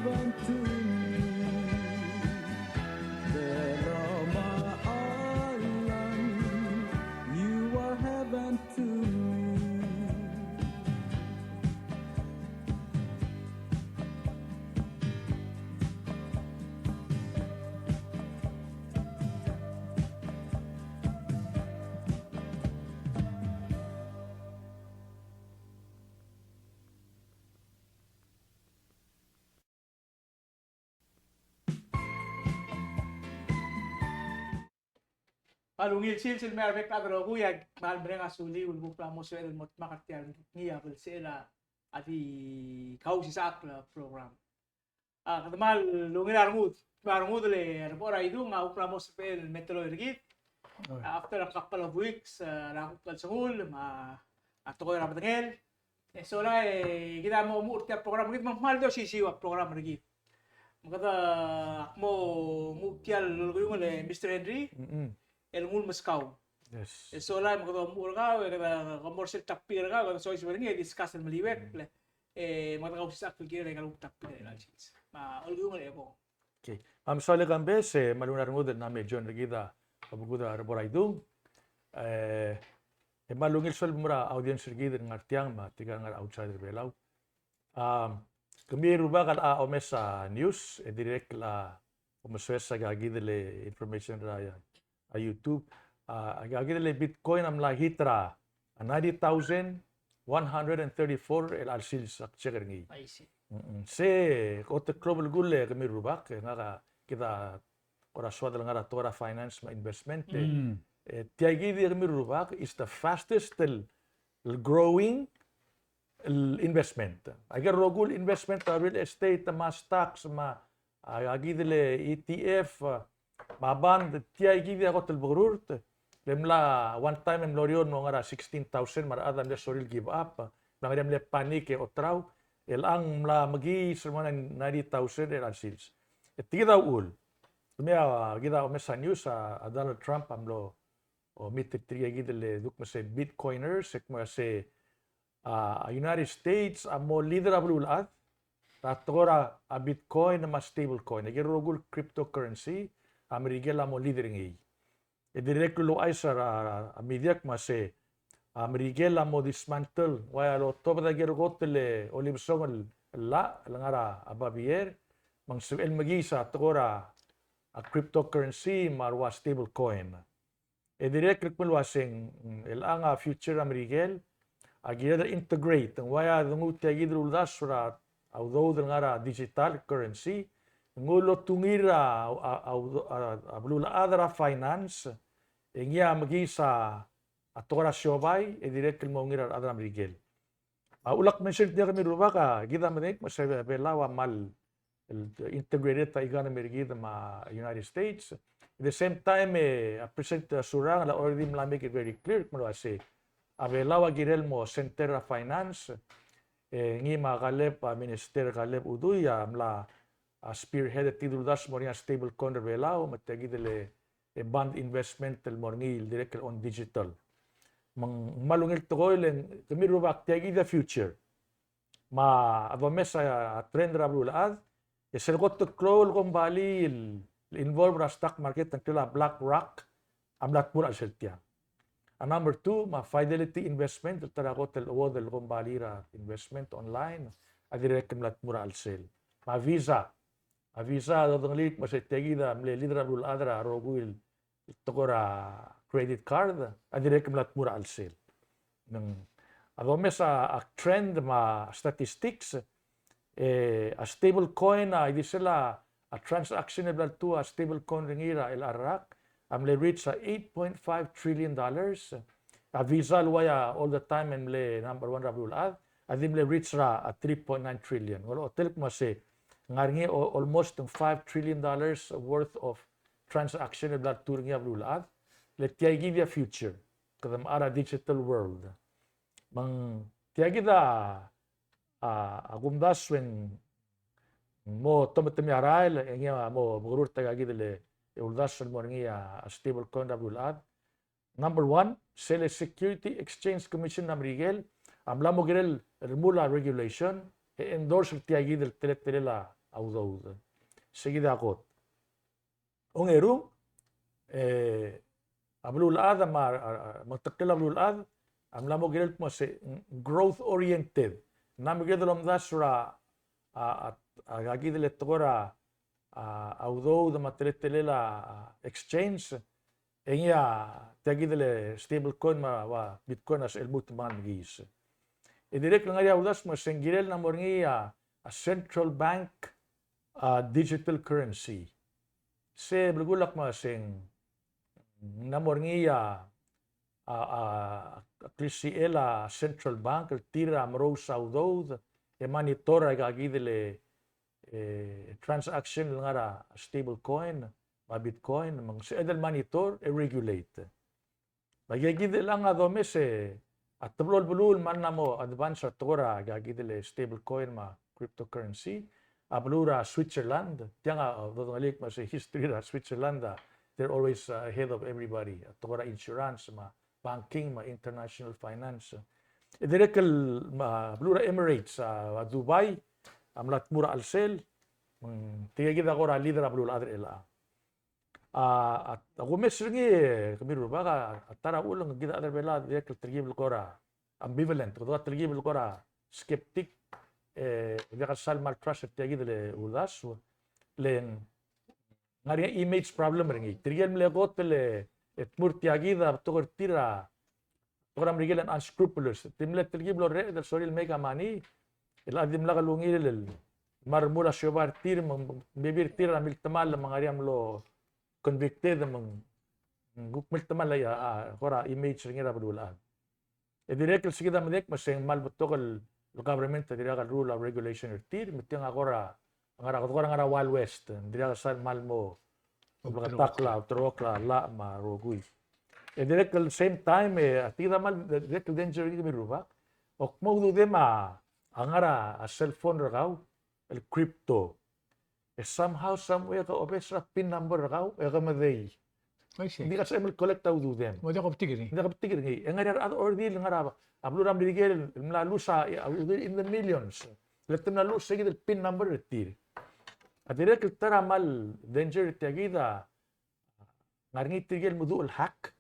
heaven to me. Bella maalam, you are heaven to me. Malungil silsil merbek agro kuyag mahal mereka suli ulbu plamo so el mot makatian ngia bel sela ati Kausischakl program. Katamal lungil armud le arbora idu nga plamo so el metro ergit. After a couple of weeks rakop kal sangul ma atokoy rabatangel. So la kita mo murti program git mahal do sisiwa program ergit. Makata mo mutial luluyong le Mr. Henry. El mul maskaw. Yes. So la mga mul ka, kada commercial tapir ka, kada soy siya nga discuss ang maliwet. Mga Kausischakl kira nga kalong tapir na chis. Olgo nga ako. Okay. Sorry Kambes, malunar mo din na medyo nagida kabuguda arboraidung. Malungil sol mura audience gida ng artiang tiga ng outsider belaw. Kami ruba kal omes sa news direct la omes sa gagida le information raya a YouTube. Agagin le Bitcoin am la hitra 90,134 el alsil sa checker ngi. I see. Se kote global gulle kami rubak nga kita ora swada nga tora finance ma investment. Tiagi di kami rubak is the fastest growing investment. Agar rogul investment real estate ma stocks ma agagin le ETF Maban, tiay gidi ako tilbururt. Lemla, one time em lorion mo nga 16,000 maradam le soril give up. Nangadam le panik e otraw. Elang mla magi sermona 90,000 el sales. Tiga ul. Lumia gida o mesa news Donald Trump amlo o mitit tiga gidi le duk se bitcoiners ek mo se United States amo leader ablulat. Tatora a bitcoin na stable coin. Nagirogul cryptocurrency. Amerikela mo leader ngi. Direct lo ay sa mediak mase Amerikela mo dismantle waya lo to da gergot le olibsong la langara ababier mang el magisa tora a cryptocurrency marwa stable coin. Direct mo wasing el anga future Amerikel agir integrate waya dungu tiagidru dasra although ngara digital currency ngulo tungira ablula adra finance ngia magisa atora siobay direct mo ngira adra Miguel. Ulak mention dia kami rubaka gida menek masaya belawa mal integrated ta igana mergida ma United States. At the same time present surang la already make it very clear kung say abelawa girel mo center finance ngi magalep minister galep uduya mla spearheaded tiduldas mo rin stable coin belao matagi dele bond investment tel morngil direct on digital malungil to koilen kami rubak tiagi the future ma adomes sa trend rabulad esel got to crawl kung bali involve ra stock market ng tila BlackRock amlat pura seltia. Number 2 ma fidelity investment tara ko tel wodel kung bali ra investment online direct amlat pura al sale. Ma Visa dodong lit mo sa tegida mle lidrabul adra roguil tokora credit card direct mlat mura al sale ng adome sa trend ma statistics a stable coin di sila a transactionable to a stable coin ringira el arak amle reach sa 8.5 trillion dollars a Visa waya all the time mle number 1 rabul adim le reach ra a 3.9 trillion wala hotel mo say ngarngi almost $5 trillion worth of transaction in that touring ya blulad let tiagi dia future kadam ara digital world mang tiagi da agumdas when mo tomatami aral nga mo gurur tagagi dele uldas mo ngi stable coin blulad. Number 1 Sele Security Exchange Commission na Miguel amla mo girel remula regulation endorse tiagi del telela audod. Sige dakot. Ong erung, ablulad, magtaktil ablulad, amlamo gilt mo si growth-oriented. Namigidolom dasra at agagidil etora audod materitelela exchange, engya tagidile stablecoin wa bitcoin as elmut man gis. Direct lang nga udas mo senggirel na morngi a central bank digital currency. Se blugulak mo sing na morngi krisiela central bank tira amro saudod e monitor agagidile transaction nga ra stablecoin ma bitcoin mang si edel monitor e regulate. Magigid lang nga domes at tablol-bulul man na mo advance at tora gagidile stablecoin ma cryptocurrency ablura Switzerland tiya nga dodongalik ma si history ra Switzerland they're always ahead of everybody at tora insurance ma banking ma international finance direkel ma ablura Emirates Dubai amlat mura alsel tigagid ako ra leader ablul adre ela at ako mesringi kamiru baka tara ulang gida adre bela direkel tergibel kora ambivalent ko tergibel kora skeptic kasal maltrust tigagid le ulas len ngari image problem ringi tergel mlegot le et murtiagida to tira program rigelan unscrupulous timlet tergiblo re del soril mega money el adim la galungi el marmula shobar tir bibir tir amil tamal mga riam lo convicted mang gupmil tamal ya kora image ringira badula direct sigida medek maseng malbutokal government dira ka rule of regulation tir mitang agora ngara wild west dira ka sal malmo takla trokla la ma rogui direct al same time atida mal direct danger gi miruba ok mo du dema angara a cell phone ragaw el crypto somehow somewhere ka obesra pin number ragaw ka maday hindi ka sa emel collect au du dem mo da ko tigiri hindi ka tigir ngi ngara ordi ngara abluram dirigel mlalu sa in the millions letem na lu sige del pin number retir direct tara mal danger tiagida ngarngi tigel mudu el hack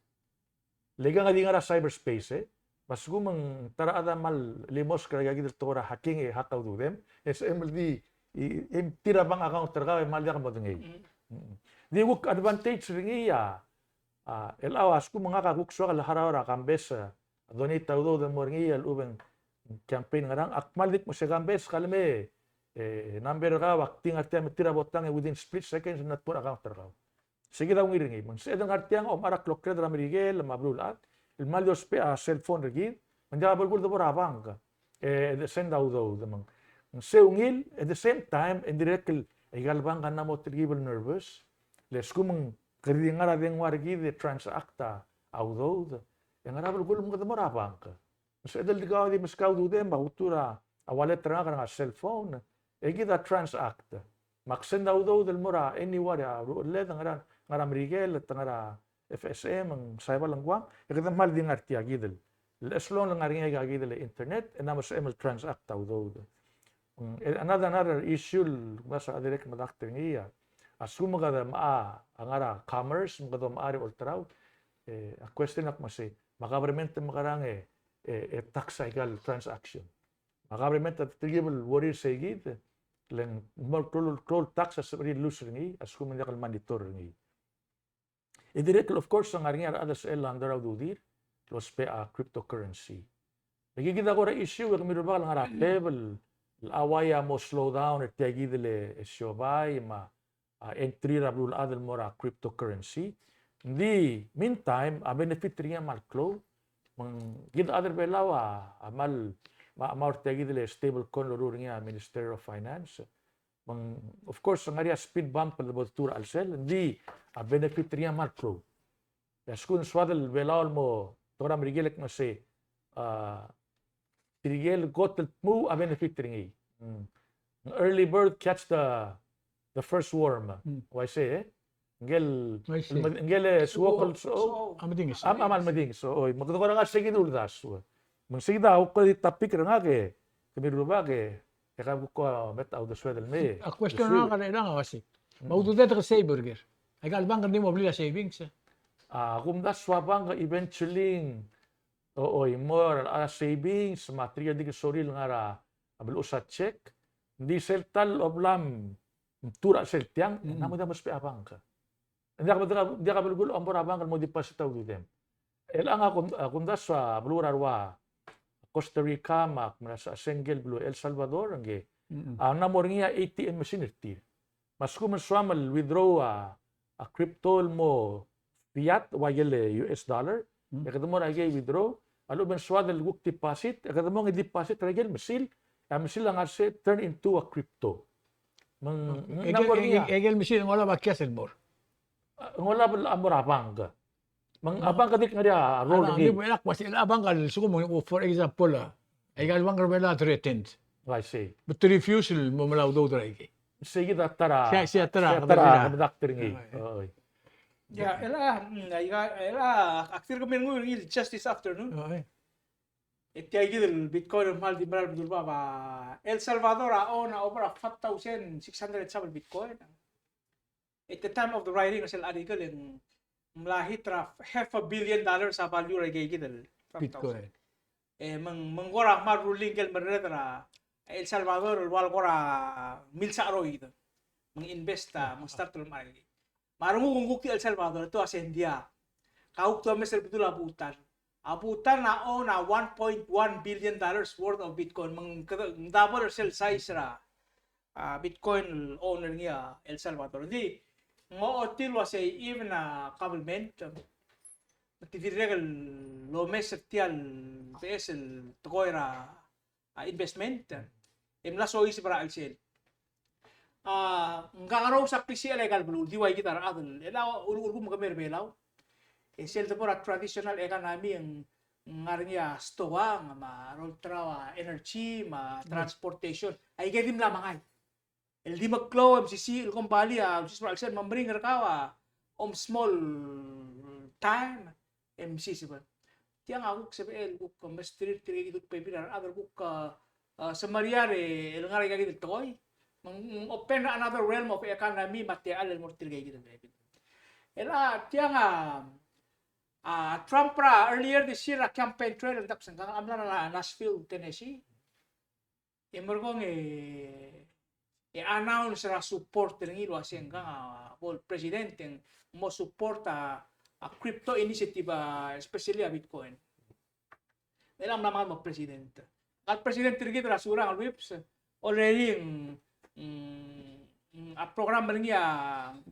lega nga di ngara cyberspace mas gumang tara ada mal limos kaya gidil tora hacking hakaw du dem SMLD tira bang account tergaw mal dia kamodengay di wuk advantage ringi elawas ku mga kaguk so kal harawra Kambes donita do de morngi el ubeng campaign ngarang akmalik mo sa Kambes kalme number ka wakting artiam tira botang within split seconds not pur account tergaw sige daw ngiringi man sa edang artiang arak lokre dra mirigel mablulat el mal dos pe a cell phone regid manja bulbul do borabang send out do mang seungil at the same time indirectly igalbang kan namo tribal nervous les kumang kridingara ding wargi de transacta audod ngara bulbul mo do borabang sa edel digaw di maskaw do dem bahutura awalet tra nga cell phone egida transact maksend do del mora anywhere led ngara mirigel ngara FSM ang cyber langwang ikita mal ding arti agidel eslon lang aring agidel internet and amos ML transact do another issue basa direct madakter ngiya asuma kada angara commerce mga do maari ultraw a question ak masi government makarang tax cycle transaction government at tribal worry segid len control tax as reduce ngi asuma ndakal monitor ngi direct of course ang aringar others under audir los pe cryptocurrency nagigida ko ra issue ang mirubal nga level awaya mo slow down at tagidile siobay ma entry ra blul adel mora cryptocurrency di meantime a benefit ringa malclo mang gid other belawa amal ma tagidile stable coin lo ringa Minister of Finance of course ang area speed bump the botura alsel di a benefit ringa malclo yaskun swadel belal mo tora mrigelek mo se trigel gotel mu a benefit ringi early bird catch the first worm why say ngel suwokol so amadingis amal mading so oy magdokora nga sige duldas mun sige daw ko tapik nga ke kamiruba ke Eka buko met au de swedel me. A question na kanila nga kasi. Mautudet ka saver. Ay kalbang ka di mo bli savings. Kung das swabang eventually more savings material di soril nga ra abel usat check di seltal oblam tura seltiang namo da mas pe abang ka. Hindi ka belugul ambor abang kan mo di pasitaw dem. Elang kung das sa blurarwa Costa Rica mak sa Sengel Blue El Salvador angge. Namorngia ATM machine irti. Mas kumaswamal withdraw a crypto mo fiat wagel US dollar. Kada mo lagi withdraw. Alo ben swadel guk deposit. Kada mo deposit regel masil. Masil ang asset turn into a crypto. Egel machine wala ba kesel bor. Wala ba amor abang ka. Abang ka dik nga dia roll Hindi mo ilak was abang ka suko mo for example ay kalbang ka wala threatened. I see. But the refusal mo malaw do dragi. Sige da tara. Siya tara. Doctor ngi. Oy. Yeah, ela aktir ko mengu ngi just this afternoon. Iti gidel Bitcoin mal di maral betul ba El Salvador own over 5,607 Bitcoin. At the time of the writing of the article in mlahitra $500 million sa value ra gidel Bitcoin. Mangora mar ruling kel merera El Salvador wal gora milsa roid. Investa, start tul mari. Marungu kung El Salvador to as India. Kauk to mesel betul abutan. Abutan na o na $1.1 billion worth of Bitcoin. Double or sell size ra Bitcoin owner niya El Salvador. Hindi, ngotil was even a government. Natidiregal lomes tial PSL tokoira investment. Imla so isi para alsel. Ngaraw sa PCL legal blue diway kita ra adol. Ela ulul mo kamer belaw. Sel to para traditional economy ang ngarnya stowa nga marol trawa energy ma transportation ay gadim lamang ay. El di magklaw MCC il kumbali just para alsel mambring rakawa small time MCC ba. Tiang ako sa PL kuk street tiri duk pepirar other kuk sa Mariare el ngari gagit toy. Open another realm of economy material el mortil gagit bebit. Ela tiang Trump earlier this year campaign trail ang tapos hanggang amla na Nashville, Tennessee. Imorgong announce ra support ng ilo asi hanggang presidente mo support a crypto initiative especially a Bitcoin. Elam naman mo presidente. At presidente rin ra surang whips already a program niya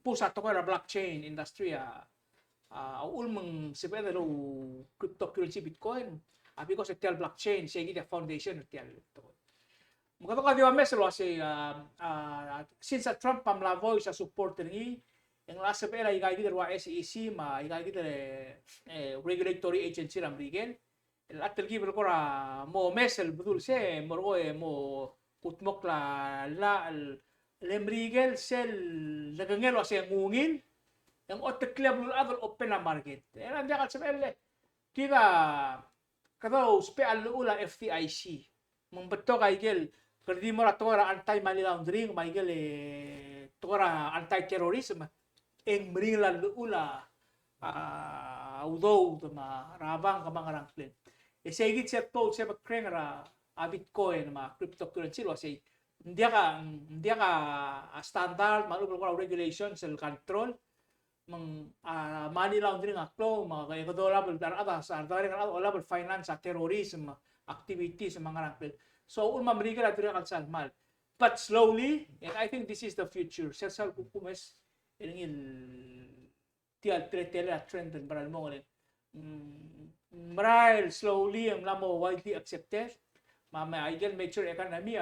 pusa to ko ra blockchain industry ulmang sipedero cryptocurrency Bitcoin. Because it tell blockchain, siya gita foundation it tell ito. Mga ka diwa meselo si since Trump pamla voice supporter ni yung last pera igay gita wa SEC ma igay gita regulatory agency ram rigel. Atel giver ko ra mo mesel betul se mo putmok la lemrigel sel nagangelo sa ngungil. Yang otte club adol open na market. Eran dia sa pelle. Kita kadaw speal ula FTIC. Mangbeto kay gel kerdi mo ra tora anti money laundering, may gel tora anti terrorism. Eng mrila ula although ma rabang ka mga rangklen. Segit sa to sa kreng ra Bitcoin ma cryptocurrency lo say dia ka standard malubro ko regulations and control money laundering akto mga level darada sa level finance terrorism activities mga rangklen. So ulma mrigal at real mal. But slowly, and I think this is the future. Sesal kukumes il tial tretela trend and baral mo maral slowly ang lamo widely accepted. Mama ideal mature economy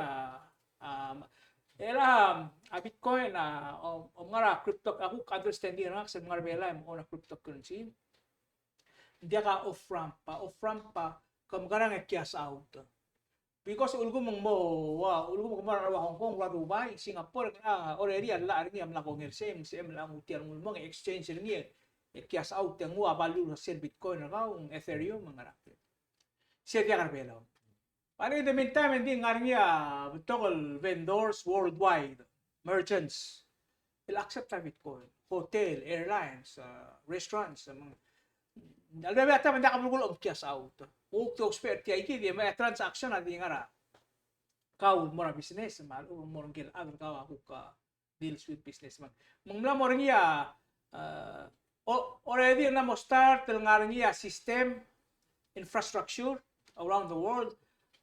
Bitcoin mga crypto ako understanding na sa mga rebela mga cryptocurrency. Hindi ka off-ramp pa kamgarang cash out. Because ulgo mong Hong Kong, Dubai, Singapore already ala rin am la kongersem sem lang utiar mo mga exchange rin cash out yang value sa Bitcoin na Ethereum mga rakit. Siya dia karbela. Ano in the meantime, hindi nga rin tokol vendors worldwide, merchants, will accept na Bitcoin. Hotel, airlines, restaurants, alam mo yata, hindi ka magulong cash out. Huwag to expert kaya ikidi, may transaction na di nga ra. Kau mo na business, mo rin kila, agad ka ako ka deals with businessman. Mula mo rin already na mo start, nga rin system, infrastructure around the world.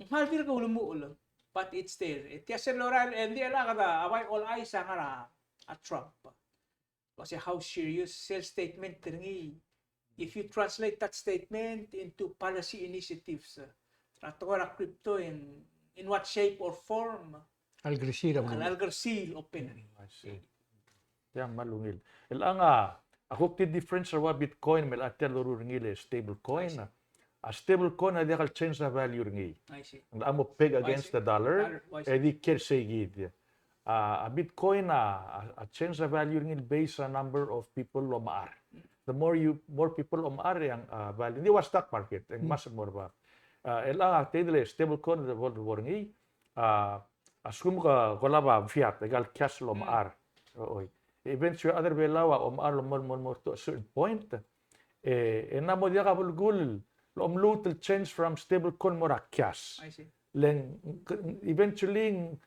Mahal din ka ulo mo ulo. But it's there. Kaya si Laurel, hindi ala kada, away all eyes ang ara at Trump. Kasi how serious sales statement rin if you translate that statement into policy initiatives, rather crypto in what shape or form, Al-Garcia open. I see. Yang malungil. Ilang ako ti difference sa Bitcoin mel atel loro ngile stable coin. A stable coin na kal change the value ngi. I see. Ang amo peg against the dollar, edi ker say gid. A Bitcoin a change the value ngi based on number of people lo maar. The more people umaari ang value. Hindi was stock market. Ang mas more ba. Ilang tidele stable coin the world war ngi. Assume ka kolaba fiat egal cash lo maar. Oy. Eventually other belawa umar lo more to a certain point. Namo dia ka bulgul lo umlutel change from stable coin more cash. I see. Len eventually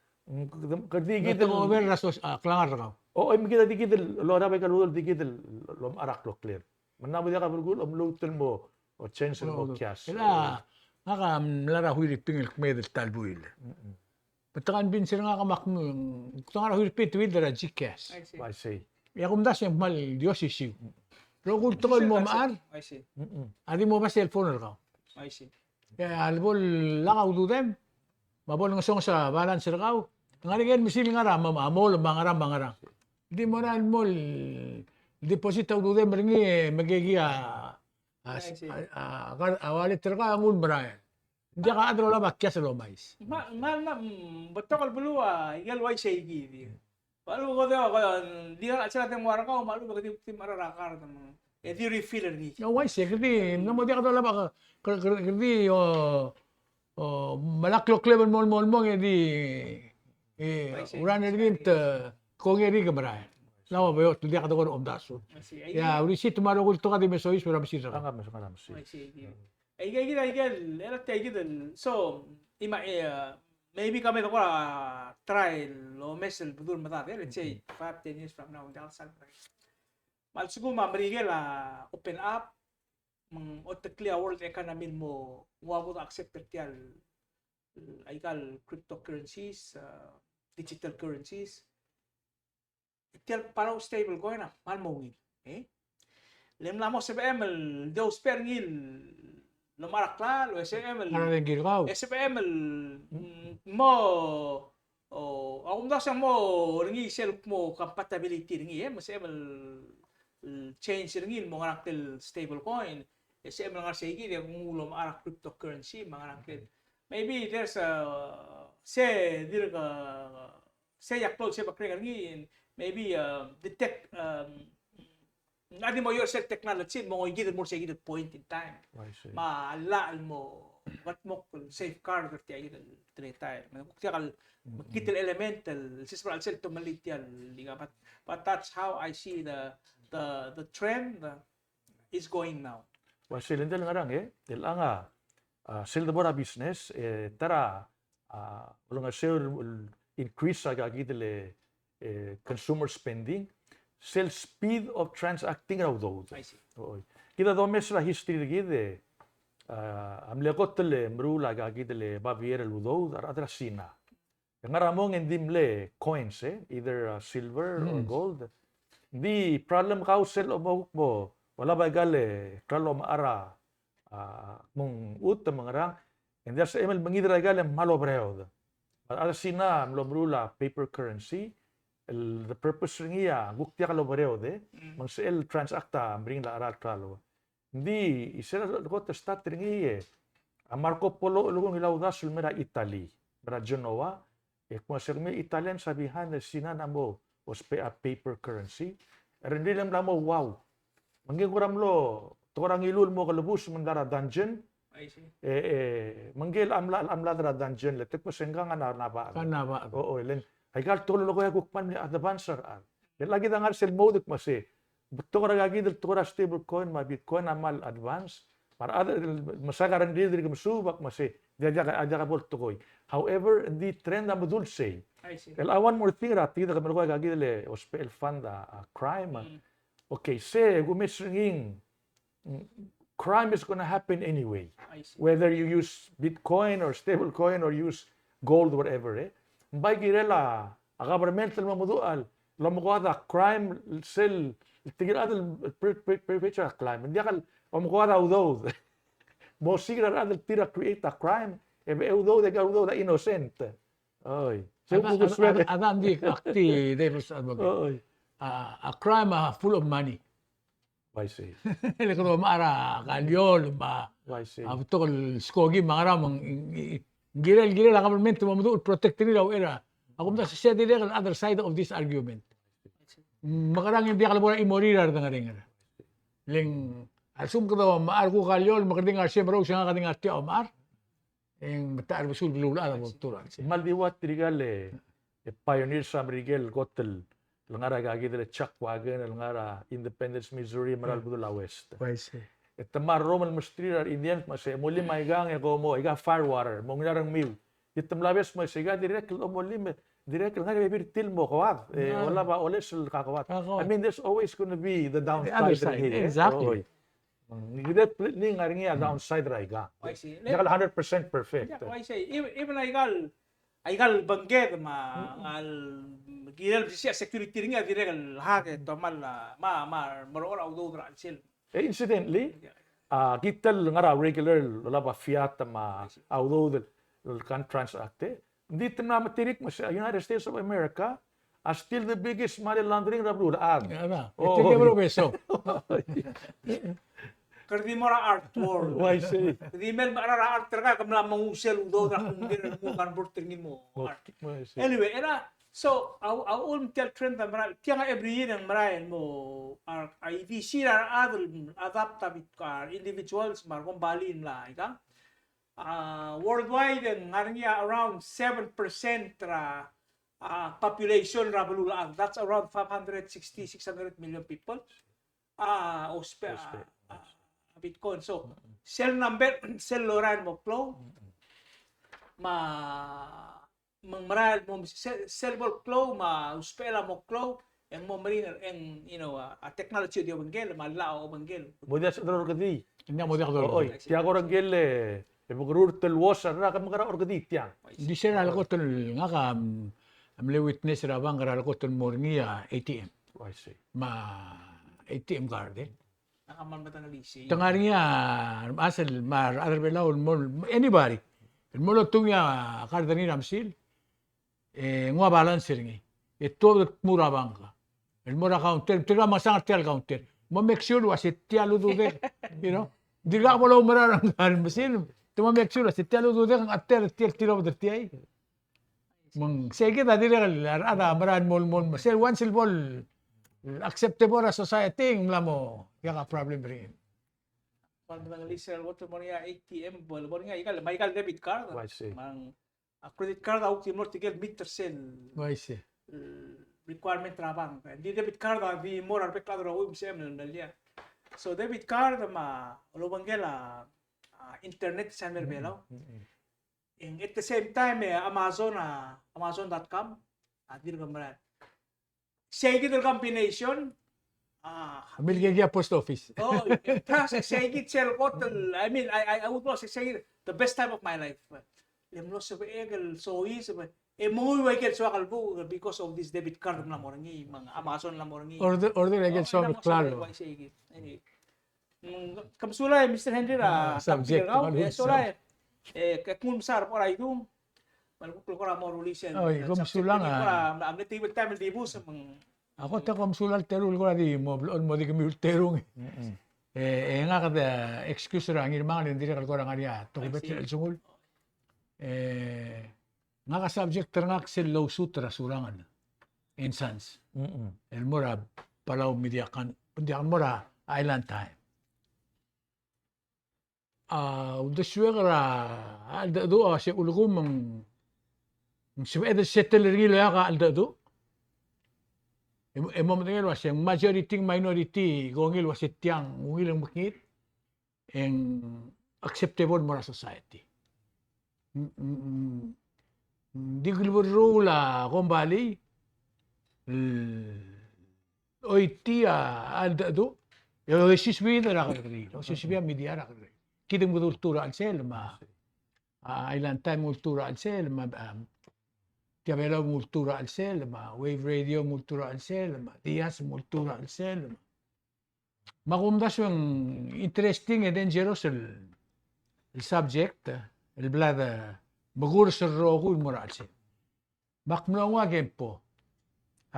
kadigid Ito mo ver rasos klangar ka. Oo, ay magkita digid lo na ba kaludol digid lo arak lo clear. Manamo dia ka bulgul umlutel mo o change mo cash. Ila nga lara huy pingil kmedel talbuil. Patakan bin sir nga kamak mo. Tanga huy pit with the Gcash. I see. Ya kumdas yung mal Dios isiw. Pero kung tukol mo maar, I see. adi mo ba cellphone ka? I see. Kaya albol lakaw do them. Mabol nga song sa balance ka. Nga rin misil nga ra, mamamol, mangarang. Hindi mo na mo deposit do them ringi magigi wallet ka ang Brian. Hindi ka adro la bakya sa lomais. Mal na batokal bulua igal say gidi. Palu ko daw di na sila teng warang ka malu ba tim ararakar tamo. Di refill ni. No why say kadi no mo di ka la ba kadi malaklok level mo di uran rin kung eri ka Brian. Lama ba yun? Hindi ka doon omdaso. Ya, uri si tumaro ko ito ka di mesois pero masira. Ang kami sa kanam si. So, maybe kami ko trial o mesel budur matate. Let's say 5-10 years from now, dahil malsugo marigel open up o clear world economy mo wabo accept pertial ay kal cryptocurrencies, digital currencies. Itial Palau stable coin na mal mongil. Lem lamo SPML dos perngil lumarakla lo SPML. Ano yung gilgaw? SPML mo ako daw sa mo ringi self mo compatibility ringi mo SPML change ringi mo ngaraktel stable coin. SPML nga sige dia kung lumarak cryptocurrency mga nakil. Maybe there's say yaklo say bakre ringi maybe detect hindi mo yourself technology mo gigit mo sa gigit point in time maalaal mo what mo safeguard at yung three time magkakal magkitil elemental sismal self to malitial but that's how I see the trend is going now. Well, silindel nga lang tilanga sildabora business tara ulong sale will increase sa gagidele consumer spending, sales speed of transacting raw daw. I see. Kita daw mesra history gide. Amlekot le mrula gagidele Baviera ludo adra sina. Ngaramong endimle coins either silver or gold. Di problem ka sell o mo wala ba gale kalom ara mong ut mangarang and there's emel mangidra gale malo breod. Adra sina mlomrula paper currency. The purpose niya guktiya ka lobareo mang sel transacta bring la aral tralo hindi isera ko ta stat ringi Marco Polo lugon ilaw da sulmera Italy bra Genoa kung serme Italian sabihan na sinan mo was pay a paper currency rendi lang mo wow mangiguram lo torang ilul mo kalubus mandara dungeon I see. Manggil amla dra dungeon le tek pasenggang na ba. Kana ba? Oo, len ay gal tolo ko gukman ni advancer ar. Len lagi dangar sel mode masi. Butto ko gagi del tora stable coin ma bitcoin amal advance. Para ada masagaran dir dir subak masi. Dia aja ka bolto koy. However, the trend am dulce. I see. Well, one more thing rati da kamero gagi le ospel fund crime. Okay, say gumisringing crime is going to happen anyway. I see. Whether you use Bitcoin or stable coin or use gold, whatever. By girela, a governmental mamudual, lamukwada crime cell, tigil adal perpetual crime. Hindi akal mamukwada udaw. Mo sigra adal tira create a crime, ebe udaw da innocent. Oy. Adan di akti devil's advocate. Oy. A crime full of money. Why say? Lekro mara kalyol ma Why say? tol skogi mara mang girel ang government mamudu protect nila era. Ako mta sa the other side of this argument. Makarang hindi kalabora imorirar nga ring. Ling asum ko daw maar ko kalyol makading siya bro siya kading atya mar. Eng matar busul lula mo turan. Maldiwat trigale pioneer sa Miguel Gotel. Langara gagi dele Chuck Wagon, langara Independence, Missouri, Maral Budula West. Why say? Ito Roman Mustrir, Indian, masi, muli maigang ego mo, iga firewater, mong narang meal. Ito labes mo, siga direct, muli, direct, nga til mo, kawat. Wala ba, ulit sul kakawat. I mean, there's always going to be the downside. Exactly. Hindi nga rin nga downside raiga. I see. Hindi ka 100% perfect. Yeah, I say, even aigal bangged gilal siya security ringa direk hake to mal marora udo dra sil. Incidentally, kita ngara regular laba fiat ma audo del can transact. Dito na matirik mas United States of America are still the biggest money laundering rabul ad. Ito ke bro beso. Kardi mora art world. Why say? Di mel mara art terka kamla mangusel udo dra kung mo convert tingin mo. Anyway, era so our tel trend na maral tiang every year ang marayan mo are IDC are other adaptive individuals markong balin la ika worldwide ang ngaringa around 7% ra population ra balulaan, that's around 560-600 million people Bitcoin. So cell number cell loran mo flow maral mo cellball flow uspela mo flow ang mo mariner and a technology di bangel malao bangel Budia sa daro kadi. Hindi mo dito. Oy, tiya ko ragel pagurur tel was ra ka magara orgadi tiya. Di siya ko tol nga ka amle witness ra bang ra ko tol morngia ATM. I see. Ma ATM card nakaman mata na lisi Tangari nga asal mar other below anybody. Mo lo tunya karta ni ramsil. Ngwa balance ringi. Ito mura bangka. El mura counter, tiga masang tial counter. Mo make sure was it tialu dude, you know. Diga mo lo mura ang masin. Tuma make sure was it tialu dude ang atel tial tiro der tiay. Mang sige ta dire ada maran mol masel one silbol acceptable as society ng mo yang problem rin. Pag nang listener water mo niya ATM bol mo niya ikal debit card I see. mang credit card out mo tigel meter sen Why say? requirement trabang di debit card di more arbet klaro ro sem nalia so debit card lo banggela internet sa merbelaw and at the same time amazon.com dir gamran say the combination Amil kaya post office. oh say it sell hotel I mean I would not say the best time of my life lemlo sa egel so is muy wicked so kalbo because of this debit card na mo ngi mga Amazon na mo ngi Order again so claro. Kamsulay Mr. Henry ra Subject sulay kung sar por ay dum malukul ko ra mo release Oy, kamsulang amne table time di bus mang Ako ta kamsulal terul ko di mo mo di kami terung. Nga kada excuse ra ngir mga hindi ka ko ra ngariya to bet sungul. Nga ka subject terngak sa lawsuit ra surangan. Instance. El mora Palau media kan mora island time. ودشوغرا الدو أشي أقولكم من سبعة الستة اللي لا الدو إمام تقول واسي majority minority gongil wasi tiang ngil makit en acceptable mora society di gulburu la gombali oitia aldo yo sisbida ra kagri o sisbia media ra kagri kidim kultura al sel ma island time kultura al sel ma Tiabela multura al sel ma wave radio multura al sel ma dias multura al sel ma kumdas yung interesting and dangerous el subject el blada magur sa rogo mura al sel makmlo nga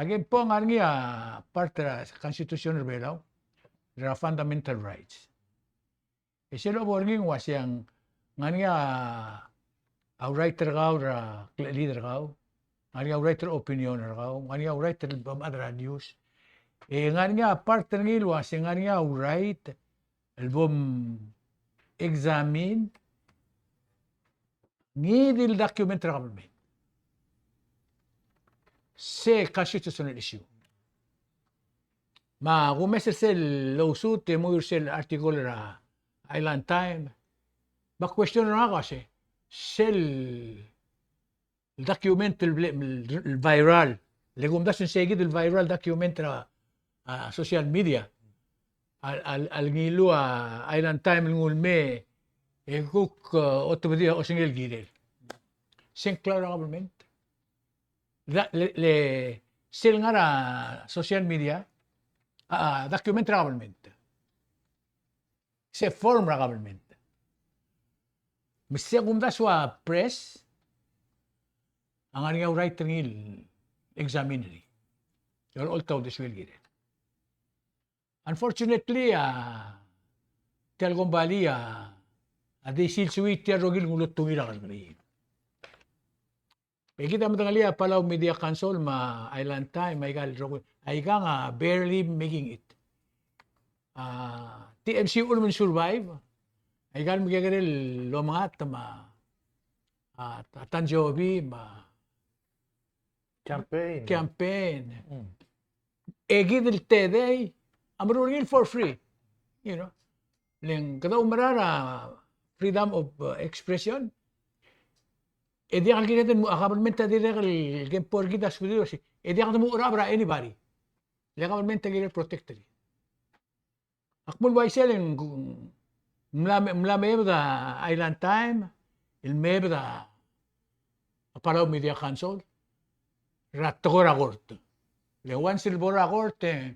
agempo nga nga parte la constitution rebelaw the fundamental rights iselo borging wasyang nga a writer ra leader nga writer opinion nga writer adra news nga parte ng ilwas nga right album examine ngidil document government se constitutional issue ma kumesel sel lawsuit mo sel article ra island time ba question ra kasi sel الدوكيومنت الفايرال اللي قوم داش نسيجد الفايرال دوكيومنت سوشيال ميديا الجيلو ايلاند تايم نقول مي يكوك اوتوماتيك او سنجل جيرل سينكلار غوفرمنت لا ل سيلغارا سوشيال ميديا دوكيومنت غوفرمنت سي فورم غوفرمنت مش قوم داش وا بريس ang nga right ngil examinary you're all told this will get it unfortunately Talungab Bali adi silsuit ya rogil ngulot tungila kalmari kita matangali Palau Media Council ma island time may gal rogil ay nga barely making it TMC ulman survive ay gal magagaril lomangat ma Tanjobi ma campaign give el today I'm running for free you know ling kada umarara freedom of expression edi ang kineten mo government ta dire el por kita studio si edi ang mo ura anybody le government ta gire protected akmul wai selling mlame da island time el mebda Palau Media Council Rattora Corte. The one silbora Corte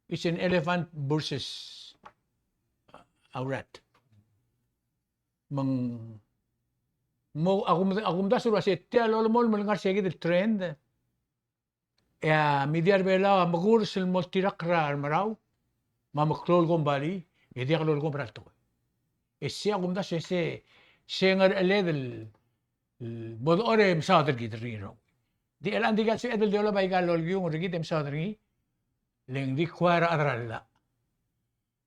is an elephant versus a rat. Mo agumda sura se te alolmol malngar segi del trend. Media bela magur sil multirakra maraw. Mamaklol gombali, edi aklol gombrato. Esi agumda se ngar eledel mod ore msader gidrino. Di elan di gatsi edel diola bay galol yung rigidem sadri leng di kwara adralla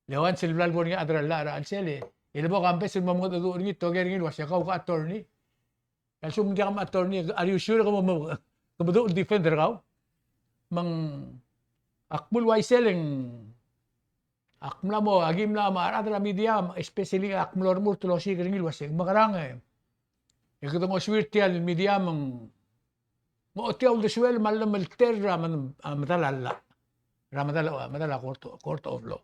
lewan silbral bornya adralla ara alsele ilbo Kambes il mamud adu ngi toger ngi wasya ka attorney kalsum di kam attorney are you sure ka mo defender ka mang akmul wai seleng akmla mo agimla ma adra media especially akmlor mur tulosi ngi wasya magarang ikuto mo swirtial media mang mo tiaw de suel malam melter madala court of law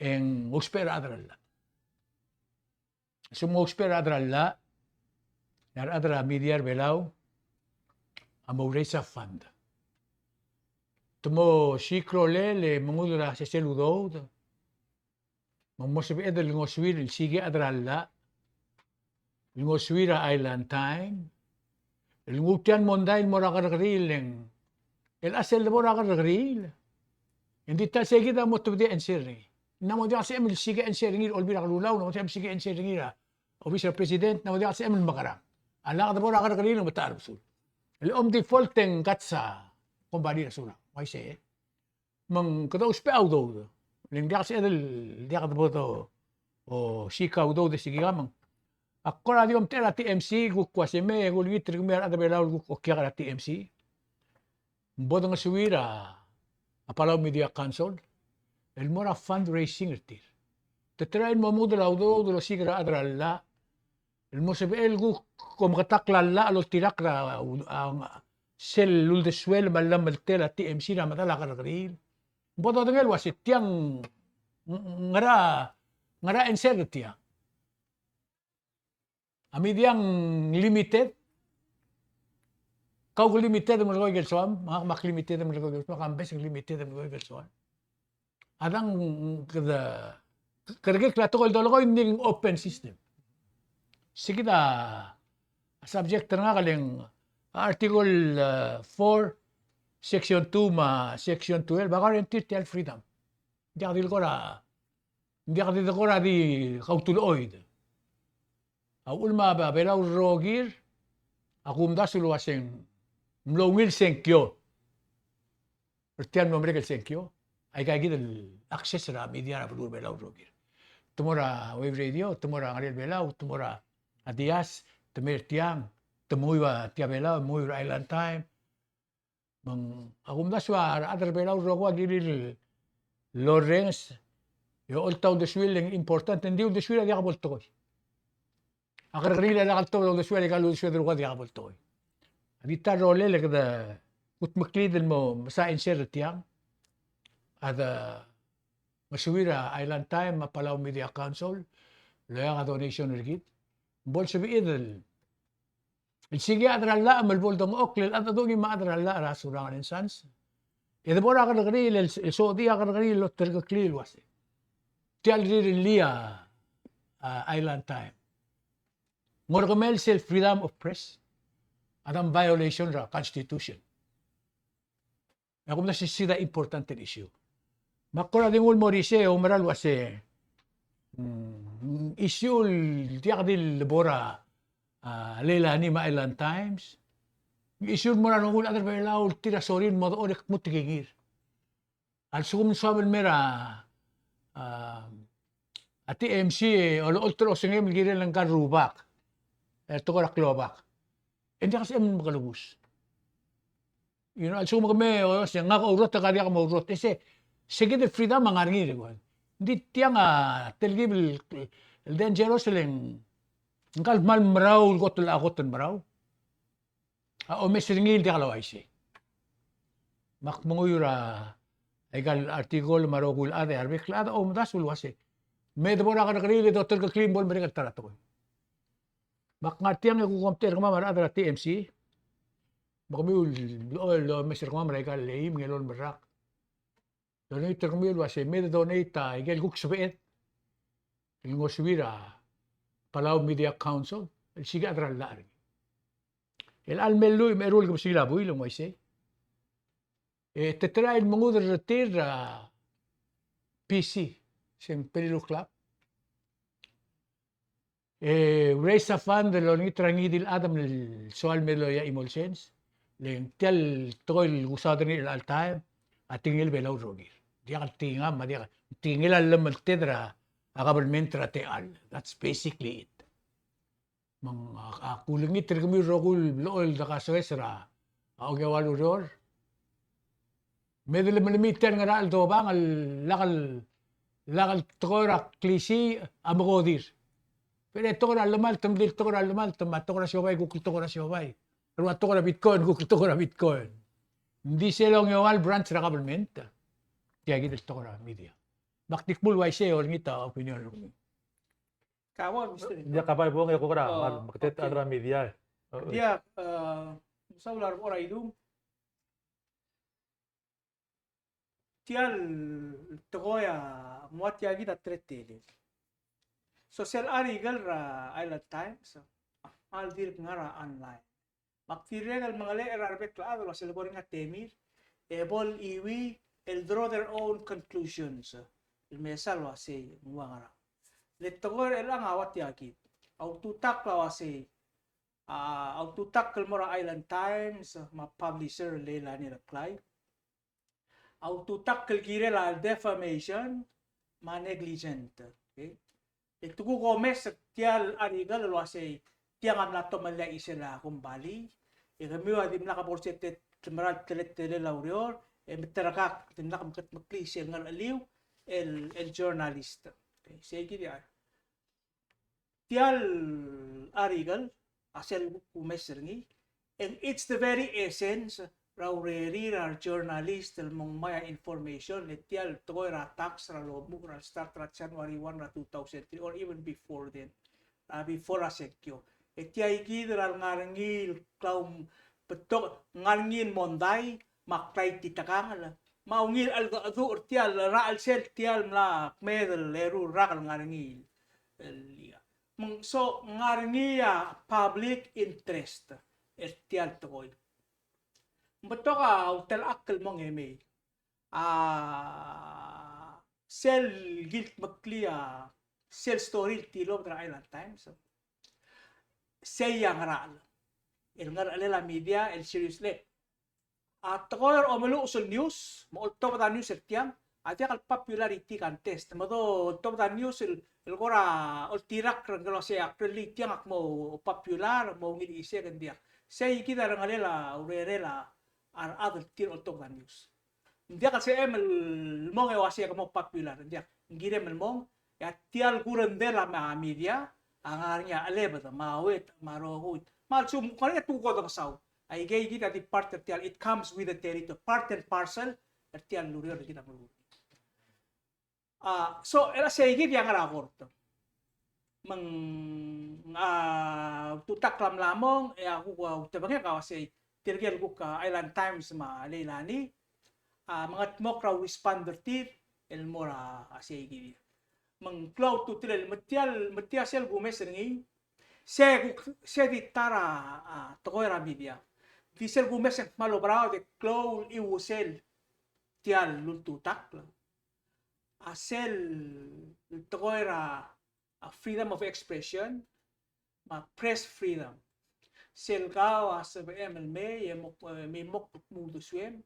en uspera adralla sumo uspera adralla yar adra media belaw amoresa fund tomo sikro le mangudra se seludo mo se be del ngoswir sige adralla ngoswira island time el ngutian mondail mora kargrileng el asel mora kargril hindi ta segida mo tubdi enseri namo dia se emil sige enseri ngir olbira kalulaw namo dia sige enseri ngira official president namo dia se emil makara ala ka mora kargril no matar sul el defaulteng katsa kumbali na sura may se mang kadaw spe audo ling dia se el dia ka boto o sikaw do de sigigamang. Ako na diom tela TMC guk kwase me gul gitri mer ada belaw guk okya kala TMC. Bodong suwira a Palau Media Council. El mora fundraising ertir. Tetrain mo mudra do lo sigra adra la. El mo sebe el guk kom katakla la lo tirakra ang sel lul de suel malam el tela TMC na matala karagri. Bodo dengel wasit tiang ngara ensertia. Ami diang limited. Kau limited mo ko gelsoam, mak limited mo ko gelsoam, kambes limited mo ko gelsoam. Adang kada kerge klato ko dolo ko hindi open system. Sige da subject nga kaling article 4 section 2 ma section 12 baka rin tell freedom. Hindi ka dito ko ra di kautuloid. Ulma ba belaw rogir akum da suluaseng mlongil senkyo. Pertian nombre kel senkyo ay kay gidel access ra media ra belaw rogir. Tumora wave radio, tumora ngarel belaw, tumora adias, temer tiang, temuy wa tia belaw, muy island time. Mang akum da swa adar belaw rogo gidil Lawrence yo oltaw de swilling important hindi de swilling dia kaboltoy. Akarrila la kalto de swilling kalu swilling ko dia kaboltoy. Adita role le kada kut maklid mo sa insert tiang ada masuwira island time Palau Media Council la donation rigid bol sabi idel sige adra la mal bol dong oklel at adong ma adra la rasurangan insans ida bora ka nagri el so dia ka nagri lo terga klil wase tial lia island time ngorgamel self freedom of press adam violation ra constitution ako na sida important issue makora ding ulmorise o maral wase issue dia kadil bora lela ni ma island times isun mo na nung adar belaw tira sorin mo onek mutigingir. Al sum sabel mera ati MC olo ultra singem gire lang karubak. To ko klobak. Hindi kasi em magalubus. Al sum kami o siya nga ko urot ka dia ka mo urot. Sige de freedom mangarngir ko. Hindi tiang telgibil el dangerous lang. Ngkal mal maraw ko tul ako tun maraw. O mesringil di kalaway siya. Makmunguyura ay kal artikol marokul ade arbik lada o madasul wase. Medbo na ka nakarili doktor ka clean ball mereka tarato. Makngatiang ko compare kama mara adra TMC. Makamiul lo mesir kama mereka leim ngelon merak. Donate kamiul wase med donate igel guk subeet. Ingoswira Palau Media Council siga adra lari. El almelu merul ko sila builo mo ise. Tetrail mangudar retir PC sem Perilu Club. Raise a fund de lo ni trangidil adam el soal melo ya emulsions. Len tel toil gusado ni el time atingil belaw rogir. Dia tinga ma dia tingil alam tedra a government rateal. That's basically it. Mang kulingit kami rogul lool da kaswesra au gewaludor medel melimiten nga aldo bang lakal tora klisi amogodir pero tora lumal tamdil tora lumal tomatora siobay gukul tora siobay pero tora bitcoin gukul tora bitcoin hindi selong yowal branch ra government kaya gidel tora media baktikbul wai se or ngita opinion Kawan, Mr. Dia kapay po ngayon ko kara, magtet okay. adra media. Dia sa ular ora idum tial toya muatya gita tretele. Social arigal ra island times al dir ngara online. Maktiregal mga le erarbet la ado sila boring temir ebol iwi el draw their own conclusions. Il mesal wa say ngara. Letogor elang awat yaki. Au tutak lawasi. Au tutak kalmora Island Times, ma publisher lela ni reply. Au tutak kalgire la defamation, ma negligent. Okay? Tugu Gomez tial arigal lo ase tiang na to mala isela kumbali. Kami di na kaporset temaral tele laurior meterakak tinnak maklisel ngal aliw el journalist. Okay, sige dia. Tial arigal asel kumeserni and it's the very essence raureri ra journalist el mong maya information tial toy ra tax ra lobu ra start ra January 1 ra 2003 or even before then before a sekyo tiay gid ra ngarngil kaum petok ngarngin monday maktay titakang maungil al adu tial ra al sel tial mla medel leru ra ngarngil so ngarngia public interest tial toy betok hotel akkel mong eme sel gilt maklia sel story tilo tra Island Times say yang ral el ngar alela media el seriously at toy omelu usul news mo top da news tiang atia kal popularity contest modo top da news el gora ol tirak ngalo se akli tiang ak mo popular mo ngil ise kan dia say kita rangalela urerela ar other tir top da news dia kasi el mong ewasi mo popular dia ngire mel mong ya tial kurendela ma media angarnya alebata mawet marohut malsum kanya tuko da saw ay gay kita di part tial it comes with the territory part and parcel tial lurio kita mo so era say gid yang raport mang tutak lamong ako tabangya kasi tirgel ko ka Island Times ma leilani mga mokra responder tit el mora say gid mang cloud to tell matial sel gumes ngi se di tara tokoira media di sel gumes malo brao de cloud I usel tial luntutak sel tokoira freedom of expression ma press freedom sel ka as MLM may mok mudo swem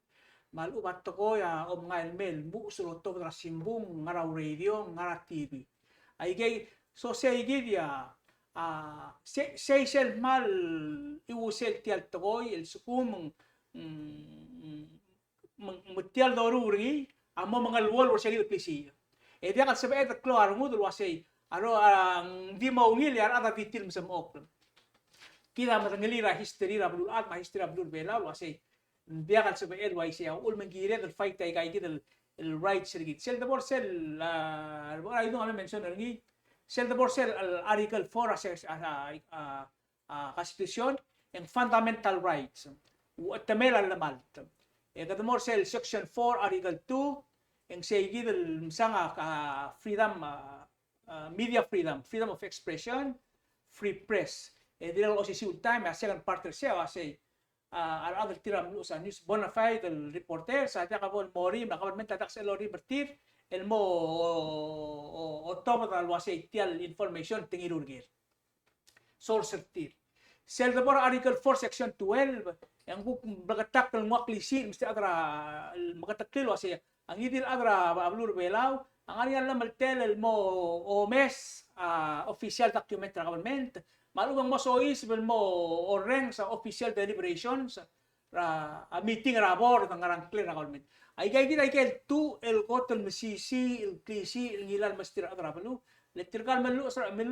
malu batoko ya om ngail mel bu sulo to tra simbung ngara radio ngara TV ay gay so say dia say sel mal iusel tial toy el sukum mutial doruri amo mga luwal or say klisi e dia ka sabe et klaro ngud lo say aro ang di maungil yar ada bitil sa mook kita matangalira history ra blul at ma history blul bela lo say dia kan sabe NYC ul mangire del fight tay kay gid el right sirgit sel de borsel ay do ame mention ngi sel de borsel article 4 constitution and fundamental rights tamela lamal kada morsel section 4 article 2 ang say gid el sanga freedom media freedom of expression free press dilo o si time second part siya say other tiram sa news bona fide el reporter sa ta kabon mori na kabon menta tax elori bertir el mo otomo dal wasi tial information tingirurgir source tir sel the article 4 section 12 yang buk bagatak ng maklisi mesti adra magatakil wasi ang idil adra ablur belaw ang ariyan lang maltel el mo omes official document ng government malubang mo sois mo oreng sa official deliberations meeting rabor ng ngarang clear na government ay gay tu el kotol masisi el klisi el ngilal mastir adrabalo electrical melu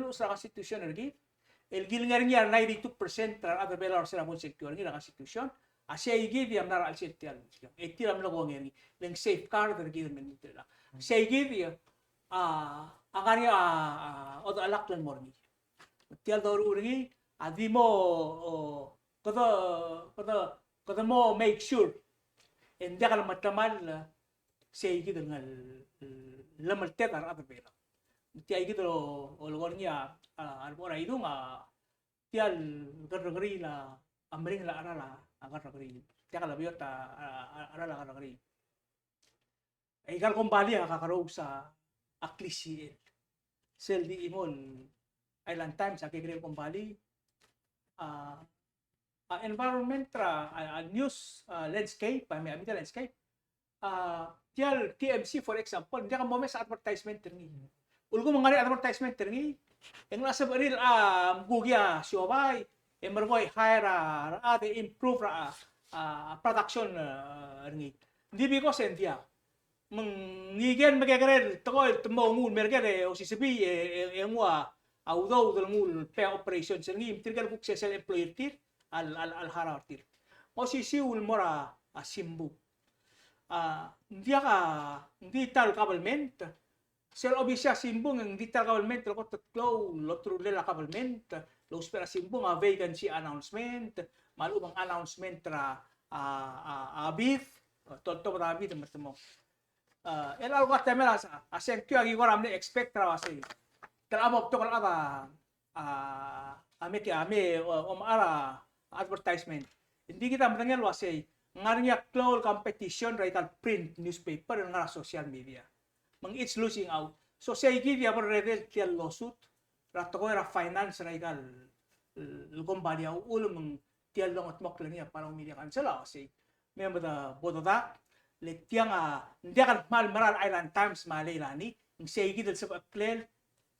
sa constitution ergi el gilngar niya 92% tra other belar sa ramon sector ngi na constitution asya igi di amnar al setial etiram lo ngi leng safeguard ergi men nitela say igi angari od alaklan morni tial doruri adi mo kada mo make sure hindi ka matamal say gid ngal lamal tetar at bela tiay gid o logor niya arbora idu nga tial gargari la amring la arala agargari tiya kala biota arala agargari ay gal kumbali kakarog sa aklisi sel di imol Island Times sa Kigre Kumbali environment news landscape may amita landscape tial TMC for example hindi ka mo sa advertisement ni ulgo mangari advertisement terngi eng nasa baril bugya siobay emerboy hire ate improve production ringi di biko sentia mengigen megagere tokoy tmo ngul mergere o sisibi engwa audo del ngul pe operation ringi tirgal kuk sesel employer tir al harartir o sisiul mora simbu hindi tal government sel obisya simbong ang digital government lo tatlo lo trudel la government lo spera simbong a vacancy announcement malumang announcement tra abif to abif mo el algo tamela asen kyo agi goram ne expect tra wasi tramo to kala ame ara advertisement hindi kita matangel wasi ngarinya close competition radical print newspaper ngara social media it's losing out. So say give ya revel kial lawsuit rato ko ra finance radical company au ulum tial long at mok lang ya para media cancela say member da bododa le tiang ndia kan mal maral island times malilani ng say gidel sa klel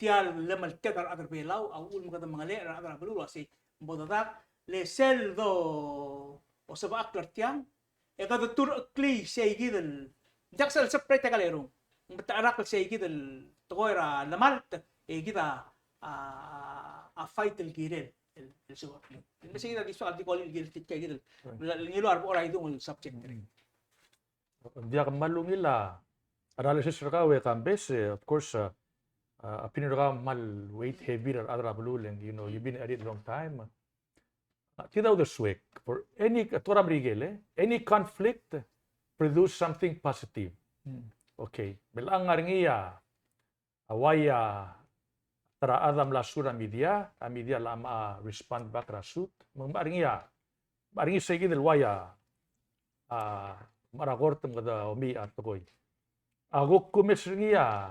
tial lemal tegar other belau au ulum kada mga le ra other belu say bododa le sel do o sa aklar tiang e kada tur kli say gidel jaksal sa prete kalerong بتعرق شيء كده التغير لمالت كده fight الجيرين السؤال بس كده دي سؤال دي قول الجيل تك كده اللي له 4 ايدون السبجكت dia malung ila analysis ra we Kambes of course opinion ra mal weight heavy ra adra bululeng you've been at it a long time kita the swek for any tora brigele any conflict produce something positive. Okay, belang ngaringiya awaya tara adam la sura media lama respond back rasut mengaringiya maringi segi del waya maragortem kada omi atokoy aguk kumisringiya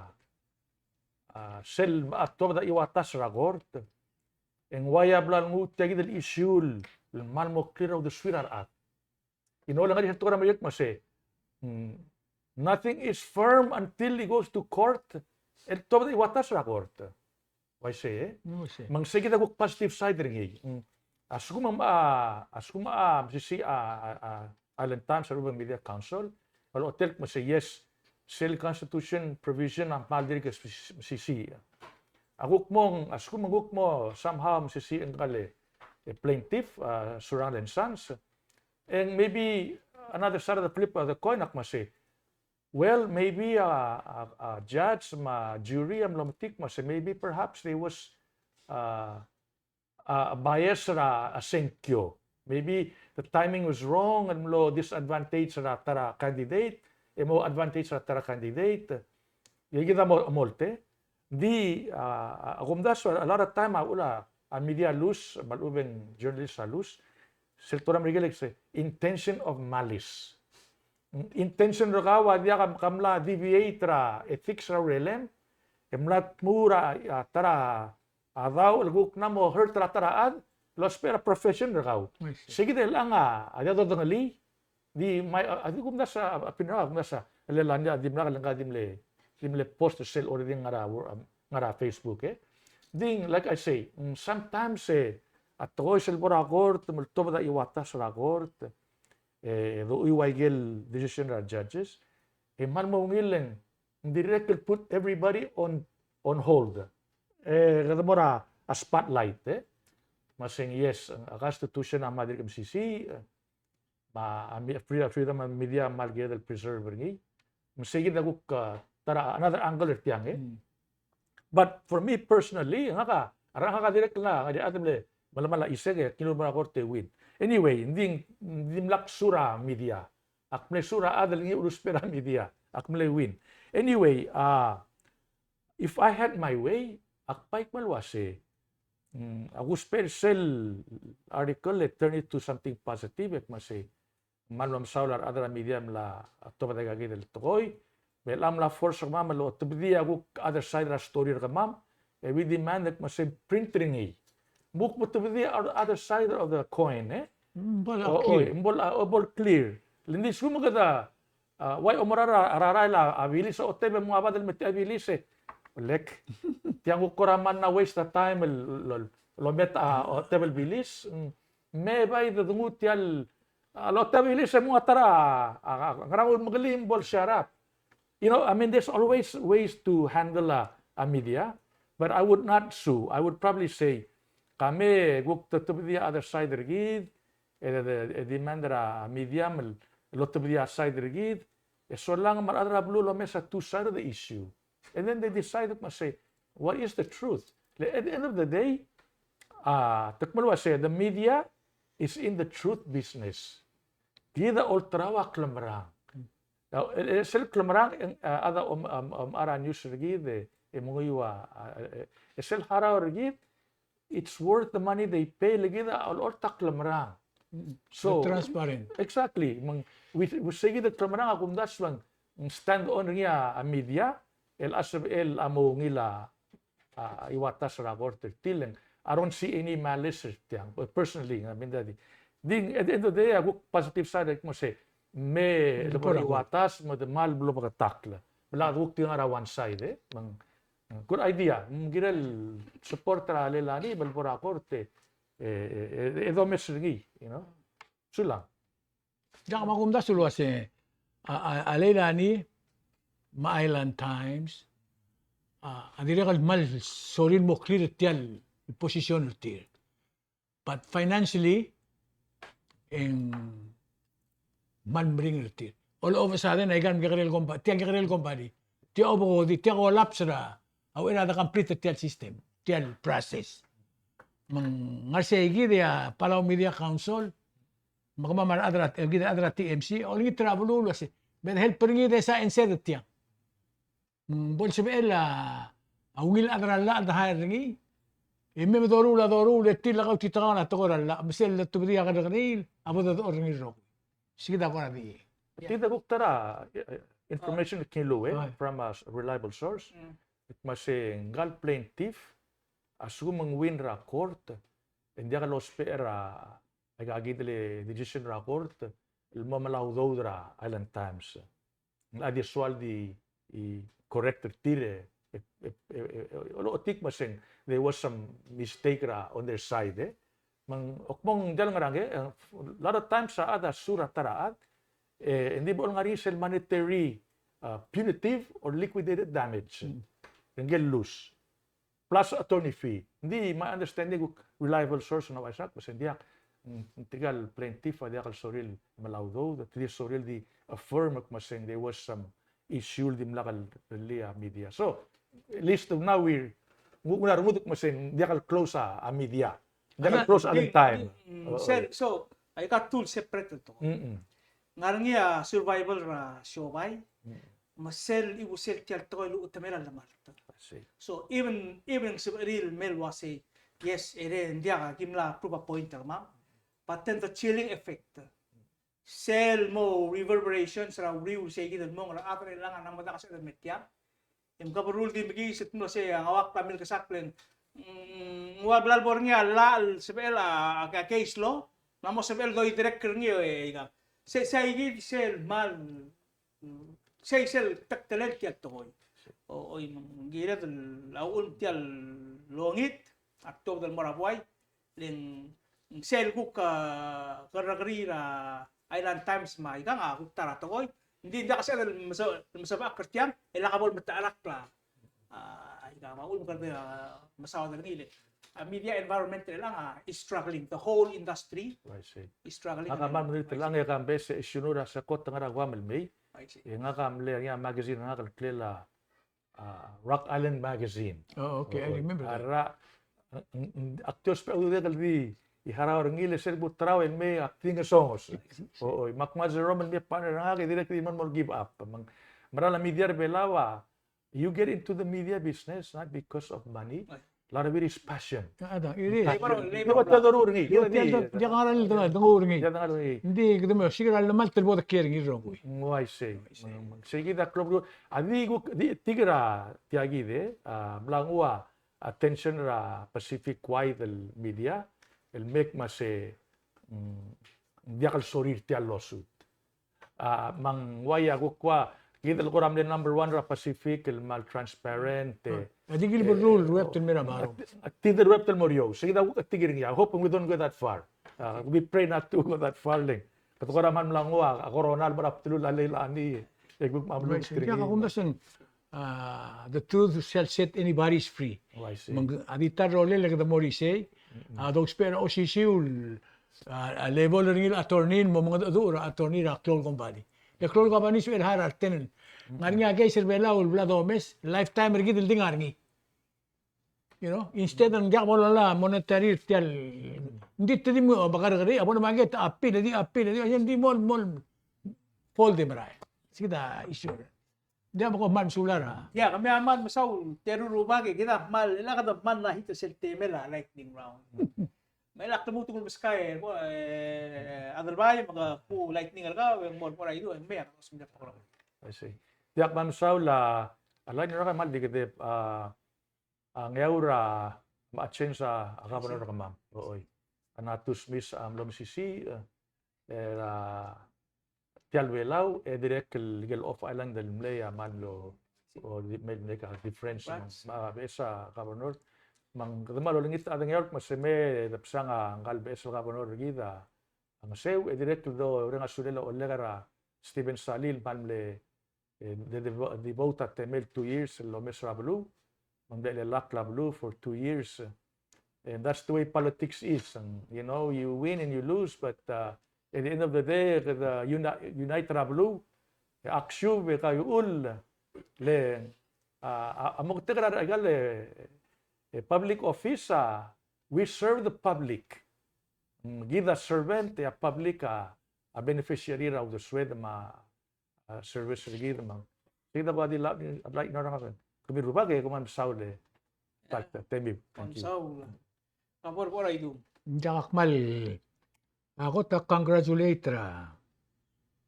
sel atto da iwatas ragort en waya blan ngut tegi del issue mal mo clear of the swirar at inola ngari tora mayek mase nothing is firm until it goes to court. El todo iwatas ra court. Why say? Mang sige da positive side ringi. Asuma sisi Island Times Urban Media Council. Wal hotel mo say yes. Cell Constitution provision ang maldir ka sisi. Asuma mo somehow sisi ang kale plaintiff Surang and Sons. And maybe another side of the flip of the coin ak say. Well, maybe a judge, jury, maybe perhaps there was a bias ra asenkyo. Maybe the timing was wrong and lo disadvantage ra tara candidate, mo advantage ra tara candidate. Yagita mo molte. Di akumdas a lot of time ula a media lose, malubeng journalist lose. Siltura Miguel say intention of malice. Intention ra dia kamla deviate ra ethics ra relem emlat mura tara adaw luguk na mo hurt ra tara ad los pera profession ra sige de lang ada do ngali di may adi kum nasa pinra nasa lelanya di mra lang dimle post sel or ding ngara Facebook ding like I say sometimes at toy sel bora court multo da iwatas ra court do iwaigel decision ra judges man mo ngileng direct put everybody on hold kada mora a spotlight masing yes ang constitution ang madiri MCC freedom of media malgaya del preserver ngi masige na kuk tara another angle tiang but for me personally nga ka direct na ngadi atemle malamala isege kinulmara korte win. Anyway, hindi laksura media. Akmle sura adal ngi uruspera media. Akmle win. Anyway, if I had my way, akpaik malwase. Agusper sell article, turn it to something positive. Ekmase malwam saular adra media mla tobadagagi del tokoy. Belam la force of mama lo tubdi agu other side ra story ra mam. We demand that mase printing book mo to the other side of the coin bol clear lindi sumo kada why omara araray la abilis o tebe mo abadal met abilis lek tiang ukuraman na waste the time lo met o tebel bilis me bay the dungut tial lo tebel bilis mo atara ngrawon magalim bol syarat. I mean, there's always ways to handle a media, but I would not sue. I would probably say, kami guk to the other side rigid, demand media lot of the side rigid, so lang maradra blulo mesa two side of the issue. And then they decided must say, what is the truth? At the end of the day, takmalwa say, the media is in the truth business. Tida ultrawa klamrang. Now, sel klamrang ada ara news rigid munguywa sel haraw rigid, it's worth the money they pay ligid all taklamrang. So transparent. Exactly. We say the klamrang akum das lang stand on niya a media el amo ngila iwatas rapporter tilen. I don't see any malice tiang personally. I mean that ding at the end of the day ako positive side mo say me lebih watas mo de mal belum pagkatakla. Bala wuk tiang ara one side good idea. Mungkin support ra lelani bal por aporte edo mesrigi, sulang. Diyan makumda sulu ase alelani ma Island Times adire kal mal sorin mo clear tial position tier. But financially en man bring tier. All of a sudden ay gan gagrel company. Ti obo di ti ko lapsra. Aw ina da complete tial system, tial process. Ngarsegi dia Palau Media Council makamamar adrat adrat TMC only travel ulas ben help peringi de sa inset tiang bol sebela awil adrat la da haringi imme doru le tila ka titana tokora la mesel la tubria ka dagil abo da oringi ro sigida ko na di Tida guktara information kinlo from a reliable source. It must say ngal plaintiff asumang win ra court hindi ka lo spera agagidle decision ra court il mamalaw dodra Island Times additional di corrected tire lo otik masing there was some mistake ra on their side mang okmong dal ngarange a lot of times sa ada sura taraat hindi mo nga rin monetary punitive or liquidated damage ngel lose plus attorney fee. Hindi ma-understanding reliable source na wasak kasi diyak tigal plaintiff diyak al soril malawdo that this soril di affirm masing there was some issue di mlakal media. So at least now we're una rumudok masing diyak al close a media. Diyak al close al time. So I got two separate to. Ngarang survival ra showbay. Masel ibusel tial toilo utamela lamar. So even real mail was say yes, dia kimla proof a pointer ma. But then the chilling effect. Cell mo reverberations ra real say gidan mo ra abre lang ang mata kasi metya. Im kabarul di magi sit mo say ang awak pamil kasaklen. Wablal bornya lal sebela ka case law. Namo sebel do direct niyo say gid sel mal say sel taktalel kya toy. O girat laun tial longit akto dal marabuay ling sel ko ka karagrira Island Times ma ika nga tara toy hindi kasi masaba Christian ilakabol mataalak la ika maul ka masawa dal ngile media environment lang is struggling the whole industry is struggling akaman mo lang ya Kambes isunura sa kot nga ragwamel may nga kamle nga magazine nga kalklela Rock Island Magazine. Oh, okay. I remember that. Actors pa ulit kaldi iharaw ngile sel butraw en may acting songs. Oo, makmaz Roman may partner nga kay directly man mo give up. Marala media belawa. You get into the media business not because of money. A lot of it is passion. Ada, it is. Diba tadorur ngi? Diyan nga rin dungor ngi. Hindi kita mo siguro namal terbo da kering iro ko. I say. Sige da club adi go tigra tiagi de blangua attention ra Pacific wide media el make mase diakal sorir ti lawsuit. Mang waya go kwa kita ko ramle number 1 ra Pacific, mal transparent. Adigil berul webten mera baro. Tinder webtel morio. Sige daw tigir niya. Hoping we don't go that far. We pray not to go that far lang. Kato ko raman lang wa, corona marap tulul alailani. Egbuk mamlong Kaya kakumdasan, the truth shall set anybody free. Oh, I see. Aditar role like the Morise, those spera osisiul, level ring attorney mo mga dura attorney ra klol company. The klol company so har artenen. Ngarngi agay servela ul bladomes lifetime ring dil dingarngi. You know, instead ng yak mo la monetary tel. Hindi tedi mo bakar gari abo na maget apil di hindi mol fold dem ra. Sige issue. Di ako man sulara. Ya, kami aman masaw terurubagi kita mal ila kada man na hito sel temela lightning round. May lak tumutungol mas kay ko otherwise mga po lightning ka yung more para ito may ako sa mga I see. Diak man la alay nyo ka mal di kete ang yaura ma-change sa governor ka ma'am. Ooy. Anatus mis lom sisi tialwelaw direct legal of island del mleya manlo o make a difference sa governor mang kadamalo lingit adang york maseme dapsanga ngal beso governor gida ang seu direct do renga sulelo olegara Steven Salil manle the vote at temel 2 years lo mesra blue mandele lakla blue for 2 years and that's the way politics is and you know you win and you lose but at the end of the day, the Unite Rablu, aksyu kayo ul le amok tegra agal public office we serve the public. Gida servant a public a beneficiary of the swed ma service gida mang. Kita ba di like na nga kami ruba kay kuman saule. Takta tembi. Saul. Kapor pora itu. Jakmal. Ako ta congratulate ra.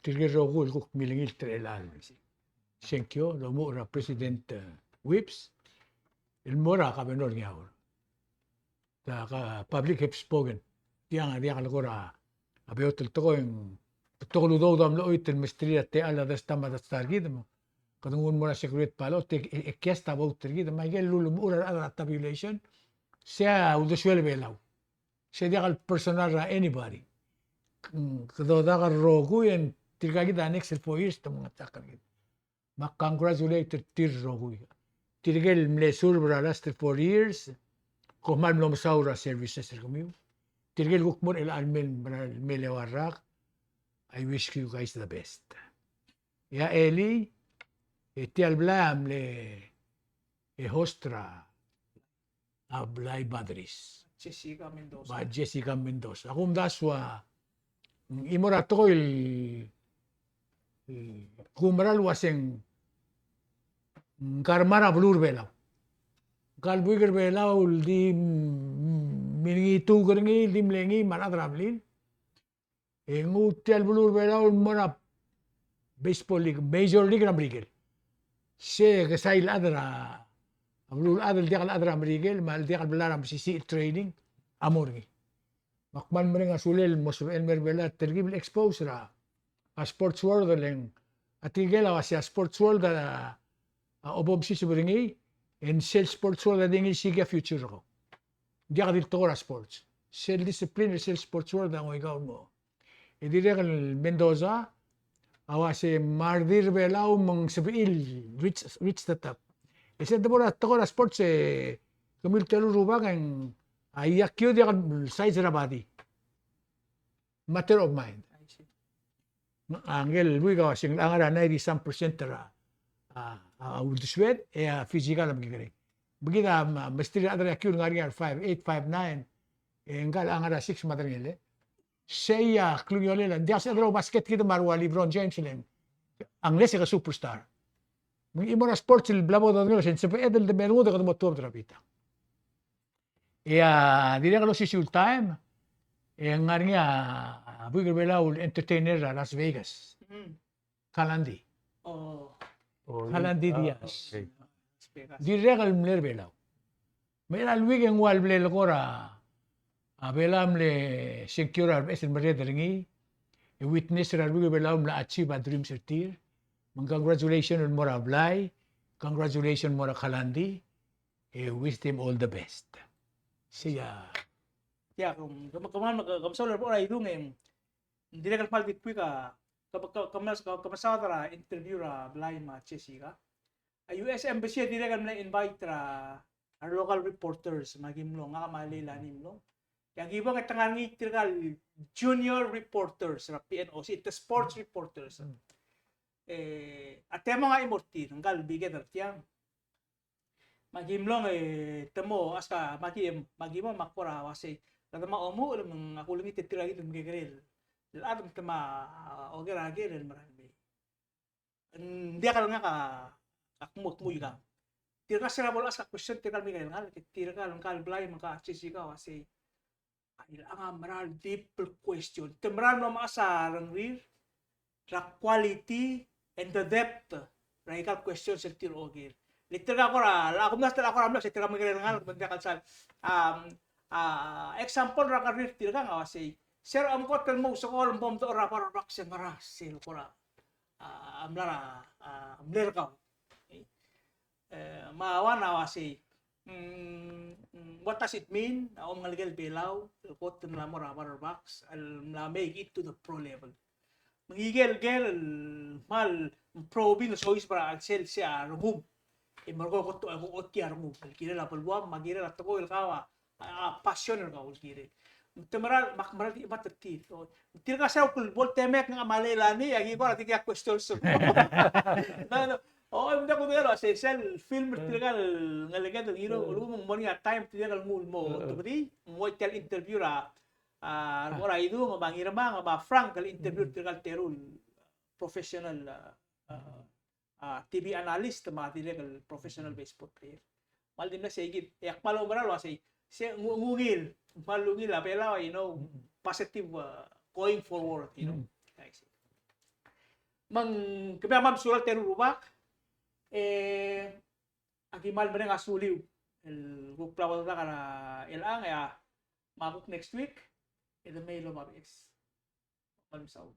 Tigero gul kuk milingil trelal. Thank you, lo mo ra President Whips. Il mora ka benor nyaw. Ta ka public have spoken. Diang ko ra. Abi hotel to yung tokolo do dam lo itel mestria te ala da stama da stargid mo. Kadungun mo ra secret palo te ekesta bo trigid ma gel lulu mura ra tabulation. Sea udoswel belaw. Sea diakal personal ra anybody. Kado da rogu en tirgagi da next 4 years to mga takar gid. Congratulate tir rogu. Tirgel mle surbra last 4 years. Ko mal no saura services kami. Tirgel gukmor el almel melewarak. I wish you guys the best. Ya Eli etial blam le hostra ablay badris. Jessica Mendoza. Ba Jessica Mendoza. Akum daswa imora to kumral waseng karmara blur belaw. Kalbuiger belaw di mingi tu gerngi dim lengi manadramlin. Ngutel blur belaw mora baseball league major league ramrigel. Se kasail adra blur adal diakal adra ramrigel mal diakal belaram sisi training amorgi. Makman mering asulel mosu Elmer Bela tergibil expose ra a sports world leng atigela was a sports world obob si subringi en sel sports world dingi siga future ko dia kadil tora sports sel discipline sel sports world ang igaw mo idire kal Mendoza awase mardir Bela mong sabil rich the top ese debora tora sports kumil telu ruba kan ayakyo dia kan size rabadi matter of mind angel we go sing angara 90% ra uduswed physical am gigre bigida mistri adra yakyo ngari 5859 engal angara 6 materiale seya klunyole la dia sa basket kita marwa LeBron James len angles ka superstar Mung imora sports il blabo da ngelo senza edel de menudo kad mo top trapita. Direi che lo si sul time ngaringa buigel belaul entertainer a Las Vegas. Kalandi. Kalandi Diaz. Direi che mler belau. Mera el weekend wal blel gora belam le secure es el mare delingi witness ra buigel belau la achieve a dream certir Congratulations on Mora Blay. Congratulations Mora Kalandi. Wish them all the best. Siya. Ya, kamsaular po ay dung hindi na kalpal ditpui ka kamasaw ra interview ra blind ma Jessica. A US Embassy hindi na kami invite ra our local reporters magimlo nga malila nimlo. Yang iba nga tangang itirgal junior reporters ra PNOC, the sports reporters. At mga imorti nggal bigyan artiang magimlong temo aska magimo makora wasi tama omo lang ako lang ititira ito mgigril ladam tama ogerage ren marami hindi ka lang ka akmot mo ka tira ka sila bolas ka question tira mi ngal tira ka lang kalblay maka sisika wasi ang maral deep question temran no maasar ang real the quality and the depth right question sa tiro ogir literal ako ra ako na sa tira mga ngal banda kalsal example ra ka rir tira nga wasi sir am ko tan mo sa kolom bom to ra para rock mara sil ko ra amlara amler ka maawa na wasi what does it mean om ngalgel Palau ko tan la mo ra para box al make it to the pro level mangigel mal probing so is para axel siya remove margo ko to ako otiar mo kila la palwa magira la to ko kawa passion ka ulkire temaral makmaral di matati tira ka sa kul bol temek nga malelani agi ko ati kya question so no hindi ko dero sa sel film tira nga legado hero ulo mo nga time tira ka mul mo to di mo tel interview ra ora idu nga mangira nga ba frank kal interview tira ka terul professional TV analyst material professional baseball player. Mal din na sige yak malo maral say ngungil malungil apela positive going forward mang kaya sulat terubak agimal ba nga suliw el guplaw ta kana ilang ya makuk next week ito may lumabis. Palmsaw.